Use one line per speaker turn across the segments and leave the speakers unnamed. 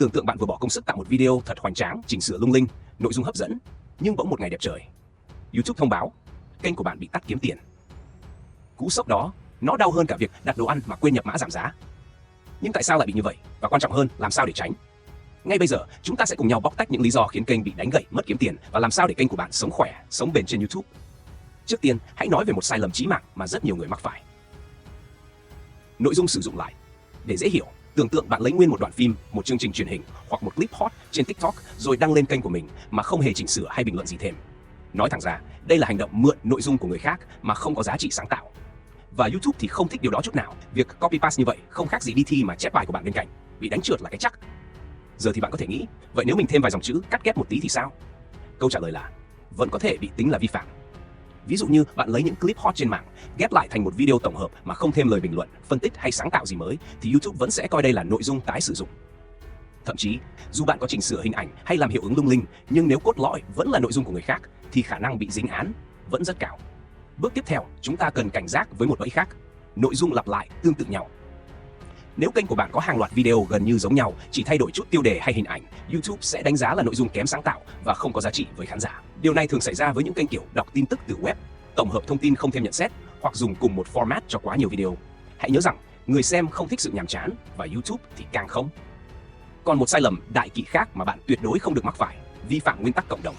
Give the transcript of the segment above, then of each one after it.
Tưởng tượng bạn vừa bỏ công sức tạo một video thật hoành tráng, chỉnh sửa lung linh, nội dung hấp dẫn, nhưng bỗng một ngày đẹp trời, YouTube thông báo kênh của bạn bị tắt kiếm tiền. Cú sốc đó, nó đau hơn cả việc đặt đồ ăn mà quên nhập mã giảm giá. Nhưng tại sao lại bị như vậy? Và quan trọng hơn, làm sao để tránh? Ngay bây giờ, chúng ta sẽ cùng nhau bóc tách những lý do khiến kênh bị đánh gãy, mất kiếm tiền và làm sao để kênh của bạn sống khỏe, sống bền trên YouTube. Trước tiên, hãy nói về một sai lầm chí mạng mà rất nhiều người mắc phải. Nội dung sử dụng lại. Để dễ hiểu, tưởng tượng bạn lấy nguyên một đoạn phim, một chương trình truyền hình hoặc một clip hot trên TikTok rồi đăng lên kênh của mình mà không hề chỉnh sửa hay bình luận gì thêm. Nói thẳng ra, đây là hành động mượn nội dung của người khác mà không có giá trị sáng tạo. Và YouTube thì không thích điều đó chút nào. Việc copy paste như vậy không khác gì đi thi mà chép bài của bạn bên cạnh, bị đánh trượt là cái chắc. Giờ thì bạn có thể nghĩ, vậy nếu mình thêm vài dòng chữ, cắt ghép một tí thì sao? Câu trả lời là vẫn có thể bị tính là vi phạm. Ví dụ như bạn lấy những clip hot trên mạng, ghép lại thành một video tổng hợp mà không thêm lời bình luận, phân tích hay sáng tạo gì mới, thì YouTube vẫn sẽ coi đây là nội dung tái sử dụng. Thậm chí, dù bạn có chỉnh sửa hình ảnh hay làm hiệu ứng lung linh, nhưng nếu cốt lõi vẫn là nội dung của người khác, thì khả năng bị dính án vẫn rất cao. Bước tiếp theo, chúng ta cần cảnh giác với một bẫy khác, nội dung lặp lại tương tự nhau. Nếu kênh của bạn có hàng loạt video gần như giống nhau, chỉ thay đổi chút tiêu đề hay hình ảnh, YouTube sẽ đánh giá là nội dung kém sáng tạo và không có giá trị với khán giả. Điều này thường xảy ra với những kênh kiểu đọc tin tức từ web, tổng hợp thông tin không thêm nhận xét, hoặc dùng cùng một format cho quá nhiều video. Hãy nhớ rằng, người xem không thích sự nhàm chán và YouTube thì càng không. Còn một sai lầm đại kỵ khác mà bạn tuyệt đối không được mắc phải, vi phạm nguyên tắc cộng đồng.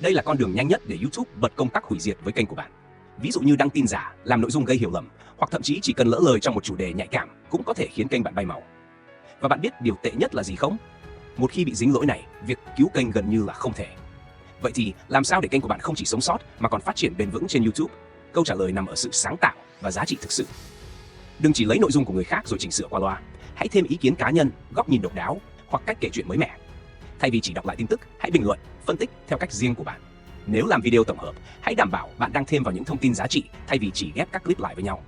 Đây là con đường nhanh nhất để YouTube bật công tắc hủy diệt với kênh của bạn. Ví dụ như đăng tin giả, làm nội dung gây hiểu lầm, hoặc thậm chí chỉ cần lỡ lời trong một chủ đề nhạy cảm cũng có thể khiến kênh bạn bay màu. Và bạn biết điều tệ nhất là gì không? Một khi bị dính lỗi này, việc cứu kênh gần như là không thể. Vậy thì làm sao để kênh của bạn không chỉ sống sót mà còn phát triển bền vững trên YouTube? Câu trả lời nằm ở sự sáng tạo và giá trị thực sự. Đừng chỉ lấy nội dung của người khác rồi chỉnh sửa qua loa. Hãy thêm ý kiến cá nhân, góc nhìn độc đáo hoặc cách kể chuyện mới mẻ. Thay vì chỉ đọc lại tin tức, hãy bình luận, phân tích theo cách riêng của bạn. Nếu làm video tổng hợp, hãy đảm bảo bạn đang thêm vào những thông tin giá trị thay vì chỉ ghép các clip lại với nhau.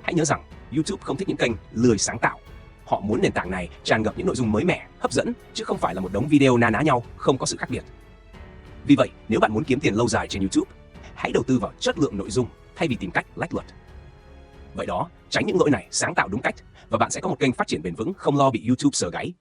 Hãy nhớ rằng, YouTube không thích những kênh lười sáng tạo. Họ muốn nền tảng này tràn ngập những nội dung mới mẻ, hấp dẫn, chứ không phải là một đống video na ná nhau, không có sự khác biệt. Vì vậy, nếu bạn muốn kiếm tiền lâu dài trên YouTube, hãy đầu tư vào chất lượng nội dung thay vì tìm cách lách luật. Vậy đó, tránh những lỗi này, sáng tạo đúng cách, và bạn sẽ có một kênh phát triển bền vững, không lo bị YouTube sờ gáy.